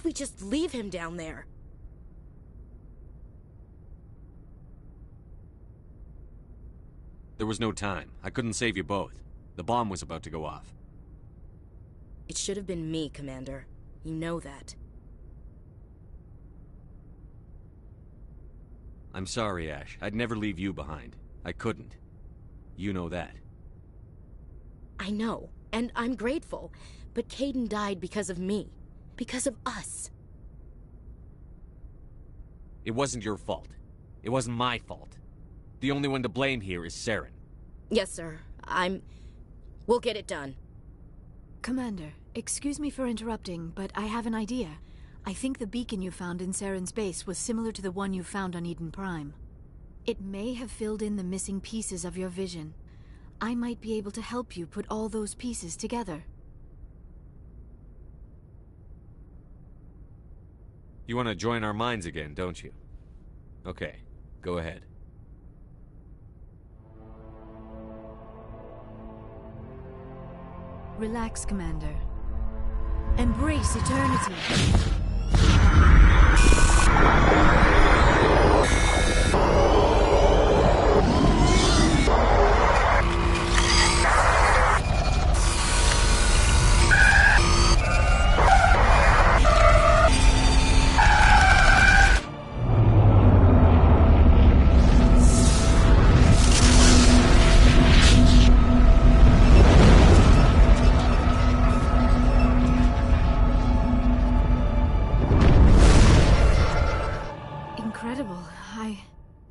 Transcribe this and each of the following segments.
if we just leave him down there? There was no time. I couldn't save you both. The bomb was about to go off. It should have been me, Commander. You know that. I'm sorry, Ash. I'd never leave you behind. I couldn't. You know that. I know, and I'm grateful. But Kaidan died because of me. Because of us. It wasn't your fault. It wasn't my fault. The only one to blame here is Saren. Yes, sir. We'll get it done. Commander, excuse me for interrupting, but I have an idea. I think the beacon you found in Saren's base was similar to the one you found on Eden Prime. It may have filled in the missing pieces of your vision. I might be able to help you put all those pieces together. You want to join our minds again, don't you? Okay, go ahead. Relax, Commander. Embrace eternity.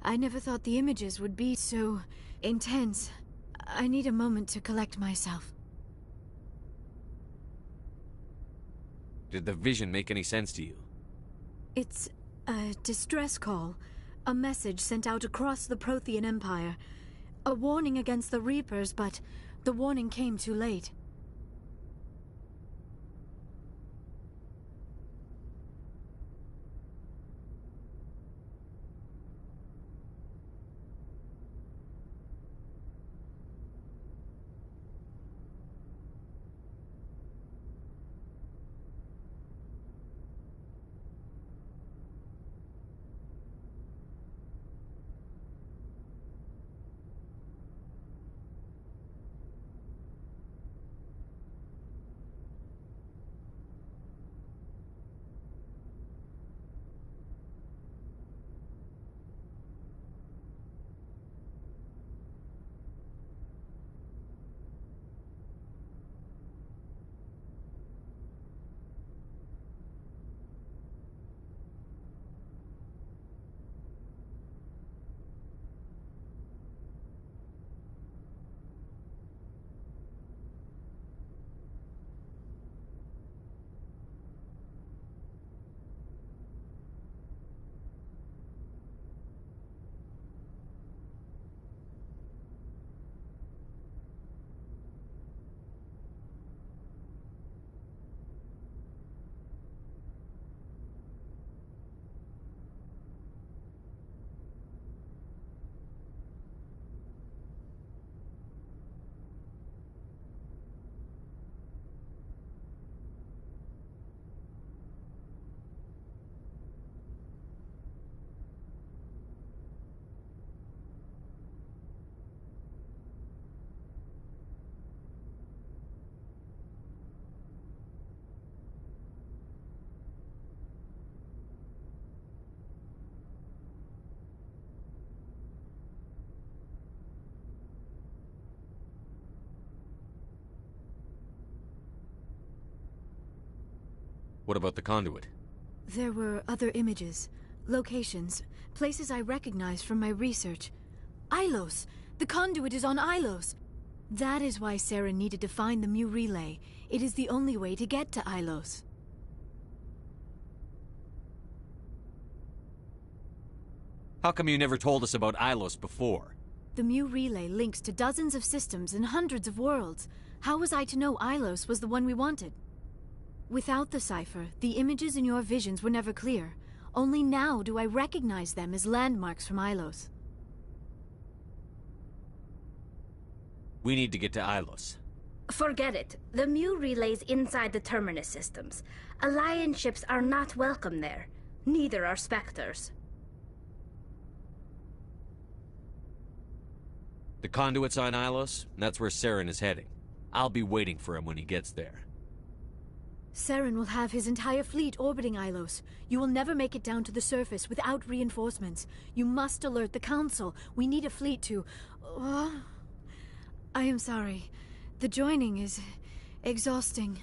I never thought the images would be so intense. I need a moment to collect myself. Did the vision make any sense to you? It's a distress call. A message sent out across the Prothean Empire. A warning against the Reapers, but the warning came too late. What about the conduit? There were other images, locations, places I recognized from my research. Ilos! The conduit is on Ilos! That is why Saren needed to find the Mu relay. It is the only way to get to Ilos. How come you never told us about Ilos before? The Mu relay links to dozens of systems and hundreds of worlds. How was I to know Ilos was the one we wanted? Without the cipher, the images in your visions were never clear. Only now do I recognize them as landmarks from Ilos. We need to get to Ilos. Forget it. The Mu relay's inside the Terminus systems. Alliance ships are not welcome there. Neither are Spectres. The conduit's on Ilos, and that's where Saren is heading. I'll be waiting for him when he gets there. Saren will have his entire fleet orbiting Ilos. You will never make it down to the surface without reinforcements. You must alert the Council. We need a fleet to... I am sorry. The joining is exhausting.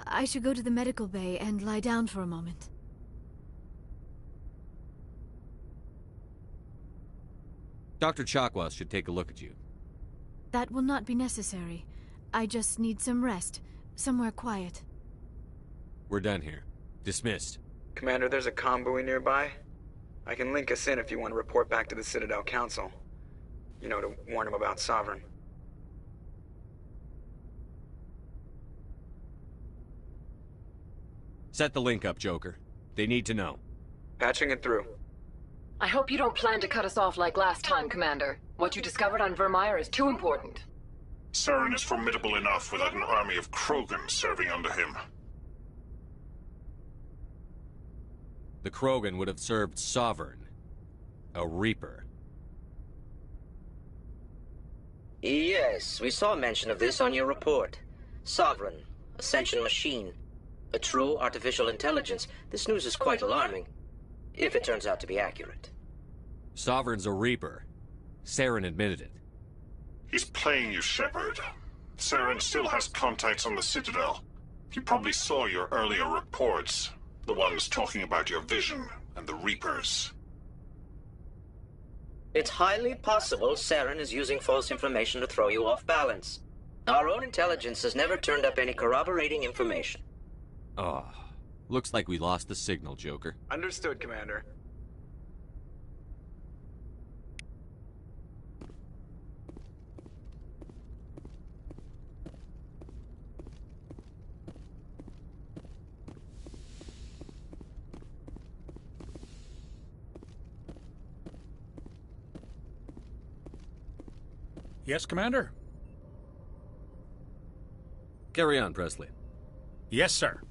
I should go to the medical bay and lie down for a moment. Dr. Chakwas should take a look at you. That will not be necessary. I just need some rest. Somewhere quiet. We're done here. Dismissed. Commander, there's a comm buoy nearby. I can link us in if you want to report back to the Citadel Council. You know, to warn them about Sovereign. Set the link up, Joker. They need to know. Patching it through. I hope you don't plan to cut us off like last time, Commander. What you discovered on Vermeer is too important. Saren is formidable enough without an army of Krogan serving under him. The Krogan would have served Sovereign. A Reaper. Yes, we saw mention of this on your report. Sovereign. Ascension machine. A true artificial intelligence. This news is quite alarming. If it turns out to be accurate. Sovereign's a Reaper. Saren admitted it. He's playing you, Shepard. Saren still has contacts on the Citadel. He probably saw your earlier reports. The ones talking about your vision and the Reapers. It's highly possible Saren is using false information to throw you off balance. Our own intelligence has never turned up any corroborating information. Oh, looks like we lost the signal, Joker. Understood, Commander. Yes, Commander? Carry on, Presley. Yes, sir.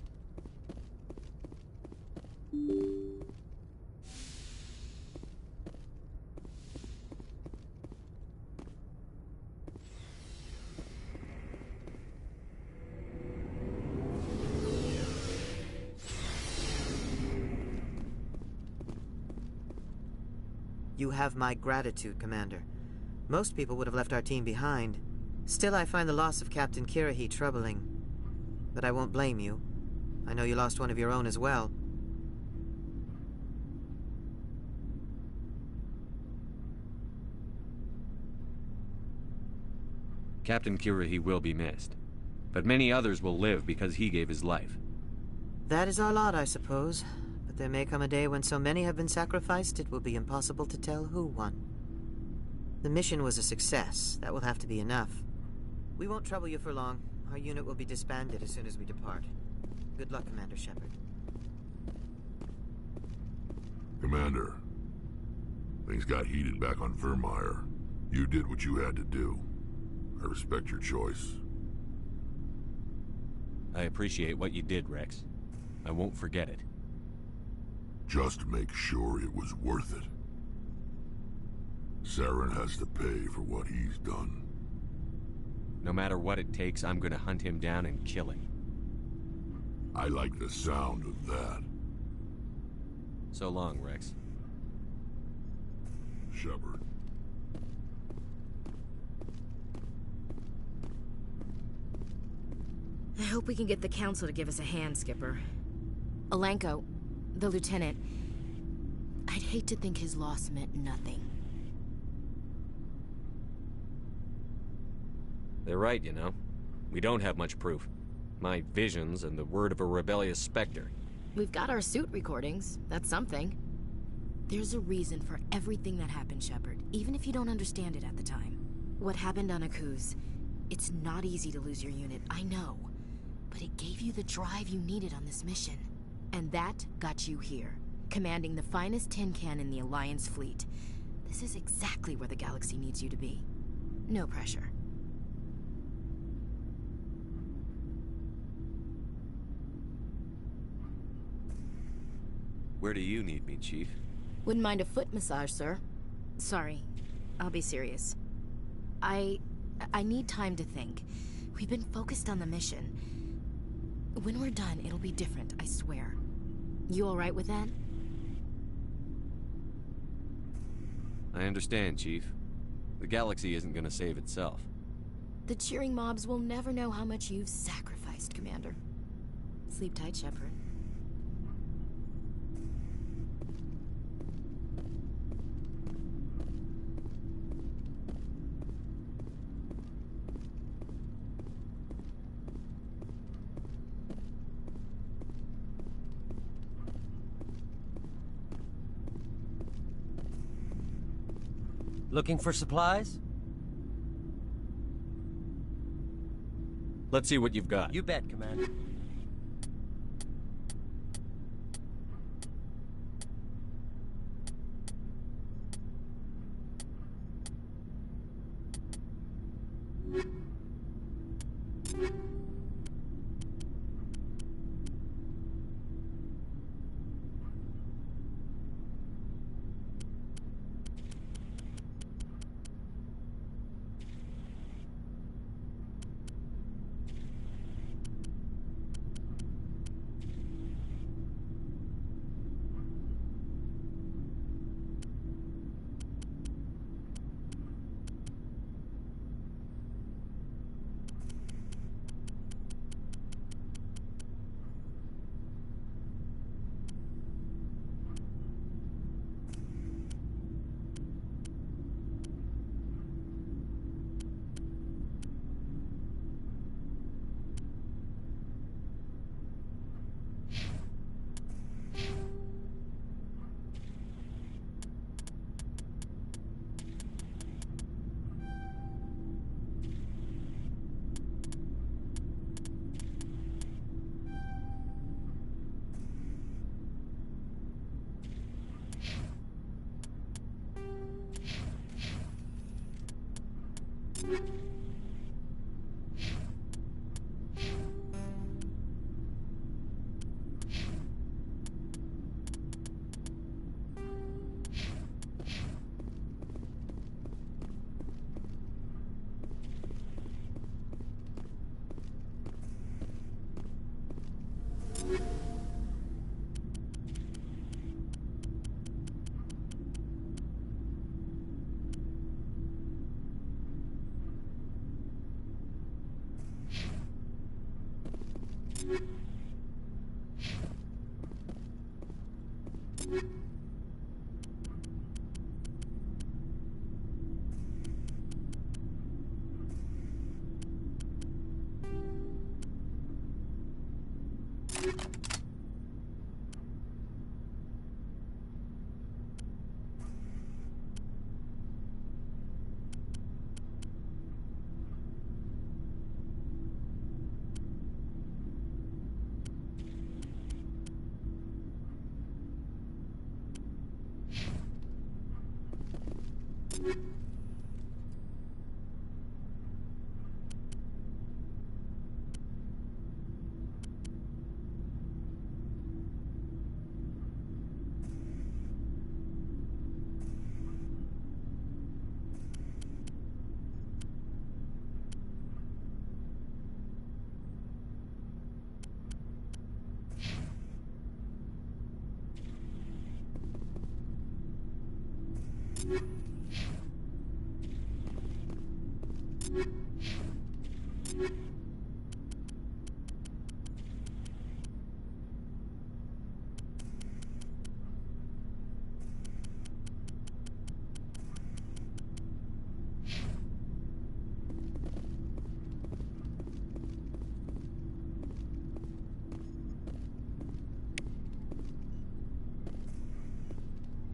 You have my gratitude, Commander. Most people would have left our team behind. Still, I find the loss of Captain Kirahi troubling. But I won't blame you. I know you lost one of your own as well. Captain Kirahi will be missed. But many others will live because he gave his life. That is our lot, I suppose. But there may come a day when so many have been sacrificed, it will be impossible to tell who won. The mission was a success. That will have to be enough. We won't trouble you for long. Our unit will be disbanded as soon as we depart. Good luck, Commander Shepard. Commander, things got heated back on Vermeer. You did what you had to do. I respect your choice. I appreciate what you did, Rex. I won't forget it. Just make sure it was worth it. Saren has to pay for what he's done. No matter what it takes, I'm gonna hunt him down and kill him. I like the sound of that. So long, Rex. Shepard. I hope we can get the Council to give us a hand, Skipper. Alenko, the Lieutenant, I'd hate to think his loss meant nothing. They're right, you know. We don't have much proof. My visions and the word of a rebellious Spectre. We've got our suit recordings. That's something. There's a reason for everything that happened, Shepard, even if you don't understand it at the time. What happened on Akuz, it's not easy to lose your unit, I know. But it gave you the drive you needed on this mission. And that got you here, commanding the finest tin can in the Alliance fleet. This is exactly where the galaxy needs you to be. No pressure. Where do you need me, Chief? Wouldn't mind a foot massage, sir. Sorry. I'll be serious. I need time to think. We've been focused on the mission. When we're done, it'll be different, I swear. You alright with that? I understand, Chief. The galaxy isn't gonna save itself. The cheering mobs will never know how much you've sacrificed, Commander. Sleep tight, Shepard. Looking for supplies? Let's see what you've got. You bet, Commander.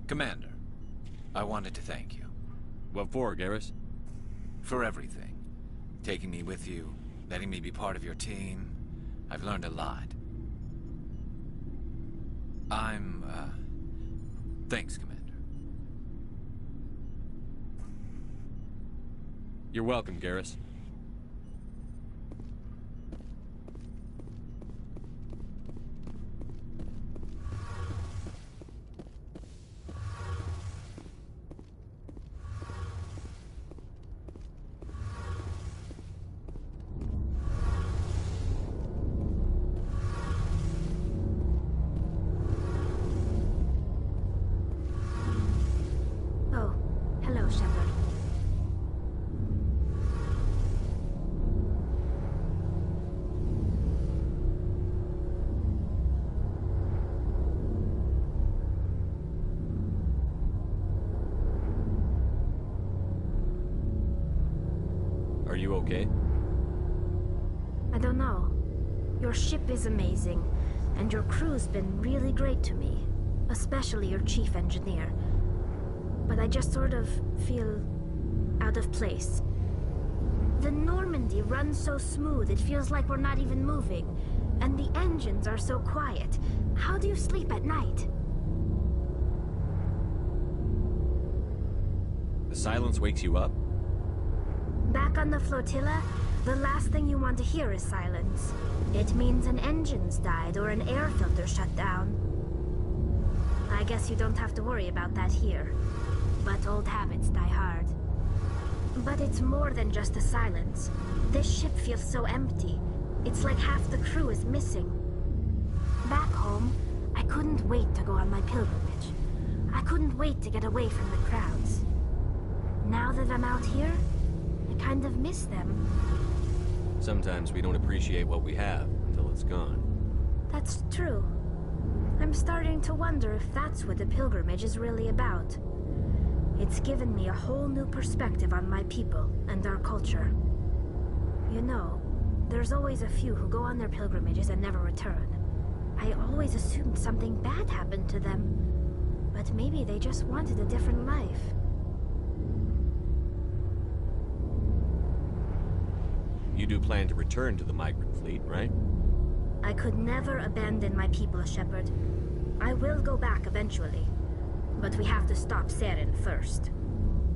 Commander, I wanted to thank you. What for, Garrus? For everything. Taking me with you, letting me be part of your team. I've learned a lot. Thanks, Commander. You're welcome, Garrus. you okay? I don't know. Your ship is amazing, and your crew's been really great to me. Especially your chief engineer. But I just sort of feel out of place. The Normandy runs so smooth it feels like we're not even moving. And the engines are so quiet. How do you sleep at night? The silence wakes you up? Back on the flotilla, the last thing you want to hear is silence. It means an engine's died or an air filter shut down. I guess you don't have to worry about that here. But old habits die hard. But it's more than just the silence. This ship feels so empty. It's like half the crew is missing. Back home, I couldn't wait to go on my pilgrimage. I couldn't wait to get away from the crowds. Now that I'm out here, I kind of miss them. Sometimes we don't appreciate what we have until it's gone. That's true. I'm starting to wonder if that's what the pilgrimage is really about. It's given me a whole new perspective on my people and our culture. You know, there's always a few who go on their pilgrimages and never return. I always assumed something bad happened to them. But maybe they just wanted a different life. You do plan to return to the migrant fleet, right? I could never abandon my people, Shepard. I will go back eventually. But we have to stop Saren first.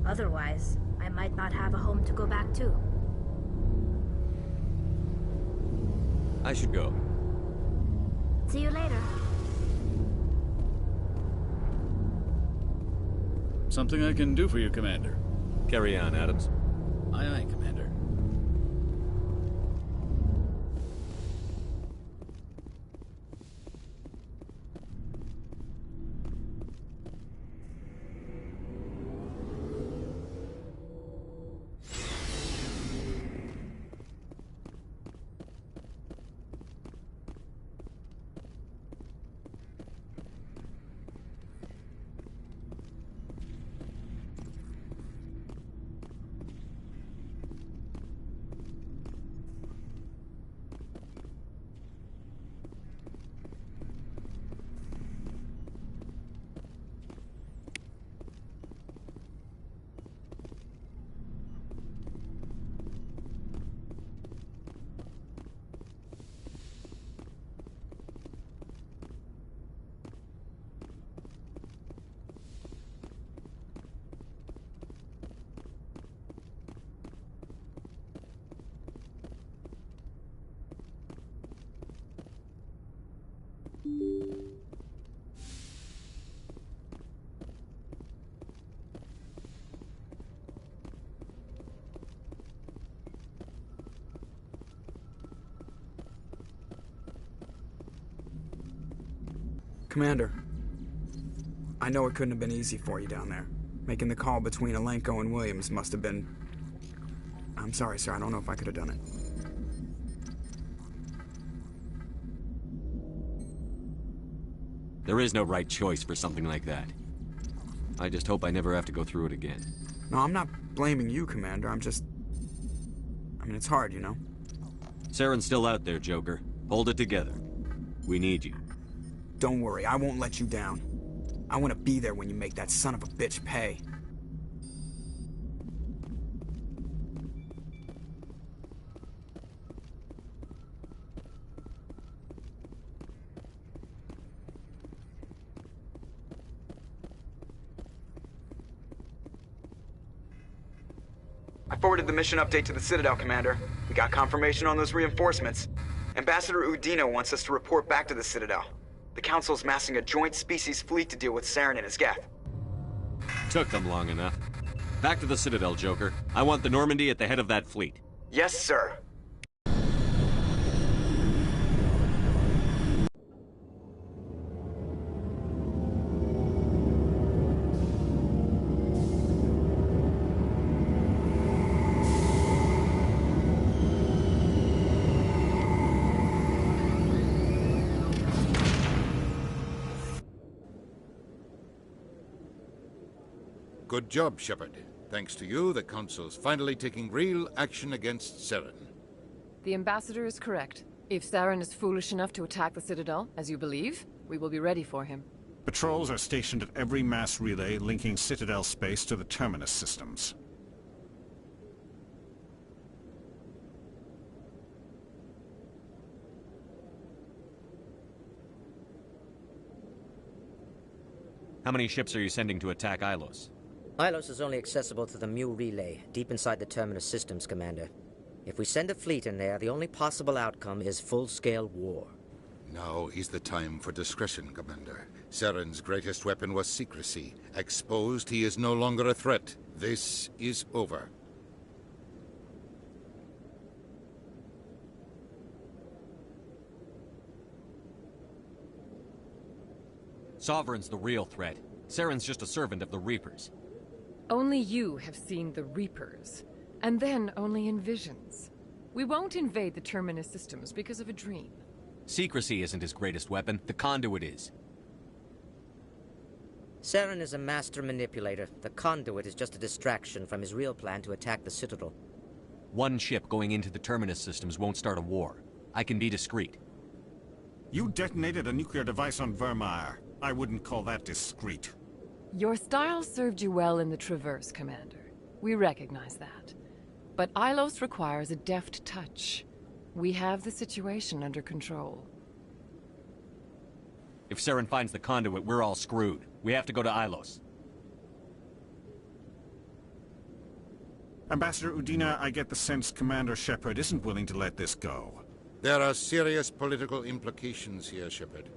Otherwise, I might not have a home to go back to. I should go. See you later. Something I can do for you, Commander. Carry on, Adams. Aye, aye, Commander. Commander, I know it couldn't have been easy for you down there. Making the call between Alenko and Williams must have been... I'm sorry, sir. I don't know if I could have done it. There is no right choice for something like that. I just hope I never have to go through it again. No, I'm not blaming you, Commander. I mean, it's hard, you know? Saren's still out there, Joker. Hold it together. We need you. Don't worry, I won't let you down. I want to be there when you make that son of a bitch pay. I forwarded the mission update to the Citadel, Commander. We got confirmation on those reinforcements. Ambassador Udino wants us to report back to the Citadel. The Council's massing a joint species fleet to deal with Saren and his Geth. Took them long enough. Back to the Citadel, Joker. I want the Normandy at the head of that fleet. Yes, sir. Good job, Shepard. Thanks to you, the Council's finally taking real action against Saren. The Ambassador is correct. If Saren is foolish enough to attack the Citadel, as you believe, we will be ready for him. Patrols are stationed at every mass relay linking Citadel space to the Terminus systems. How many ships are you sending to attack Ilos? Ilos is only accessible to the Mu relay, deep inside the Terminus systems, Commander. If we send a fleet in there, the only possible outcome is full-scale war. Now is the time for discretion, Commander. Saren's greatest weapon was secrecy. Exposed, he is no longer a threat. This is over. Sovereign's the real threat. Saren's just a servant of the Reapers. Only you have seen the Reapers, and then only in visions. We won't invade the Terminus systems because of a dream. Secrecy isn't his greatest weapon, the conduit is. Saren is a master manipulator. The conduit is just a distraction from his real plan to attack the Citadel. One ship going into the Terminus systems won't start a war. I can be discreet. You detonated a nuclear device on Vermeer. I wouldn't call that discreet. Your style served you well in the Traverse, Commander. We recognize that. But Ilos requires a deft touch. We have the situation under control. If Saren finds the conduit, we're all screwed. We have to go to Ilos. Ambassador Udina, I get the sense Commander Shepard isn't willing to let this go. There are serious political implications here, Shepard.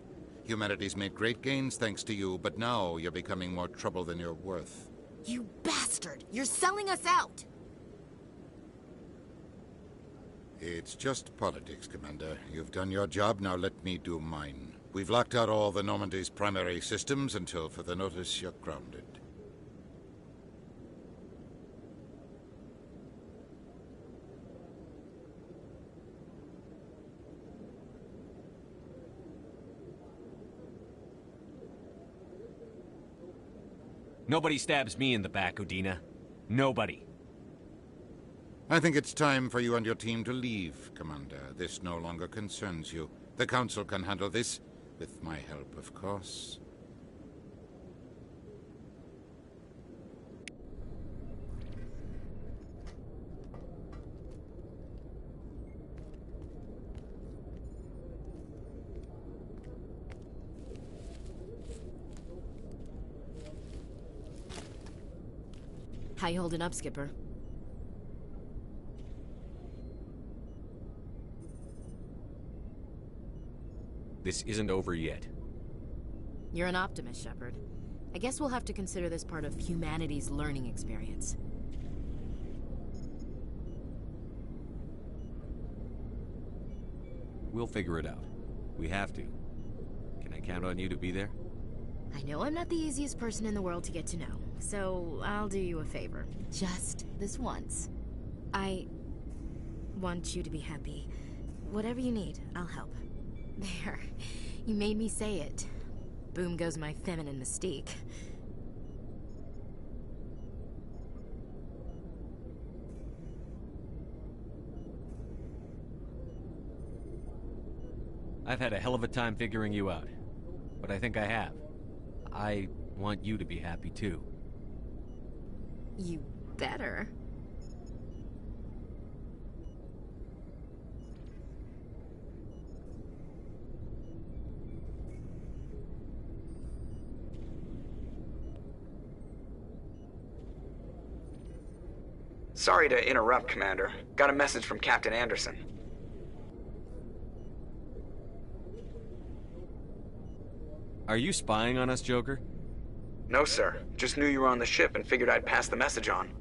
Humanity's made great gains thanks to you, but now you're becoming more trouble than you're worth. You bastard! You're selling us out! It's just politics, Commander. You've done your job, now let me do mine. We've locked out all the Normandy's primary systems until further notice you're grounded. Nobody stabs me in the back, Udina. Nobody. I think it's time for you and your team to leave, Commander. This no longer concerns you. The Council can handle this, with my help, of course. How you holding up, Skipper? This isn't over yet. You're an optimist, Shepard. I guess we'll have to consider this part of humanity's learning experience. We'll figure it out. We have to. Can I count on you to be there? I know I'm not the easiest person in the world to get to know, so I'll do you a favor. Just this once. I want you to be happy. Whatever you need, I'll help. There. You made me say it. Boom goes my feminine mystique. I've had a hell of a time figuring you out. But I think I have. I want you to be happy too. You better. Sorry to interrupt, Commander. Got a message from Captain Anderson. Are you spying on us, Joker? No, sir. Just knew you were on the ship and figured I'd pass the message on.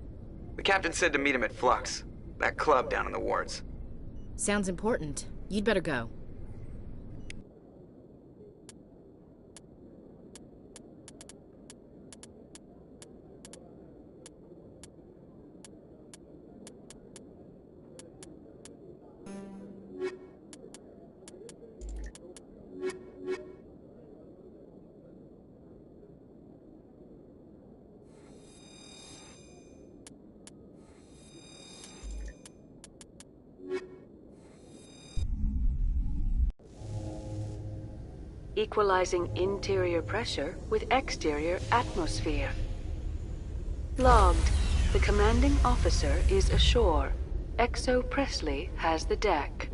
The captain said to meet him at Flux, that club down in the wards. Sounds important. You'd better go. equalizing interior pressure with exterior atmosphere. Logged. The commanding officer is ashore. Exo Presley has the deck.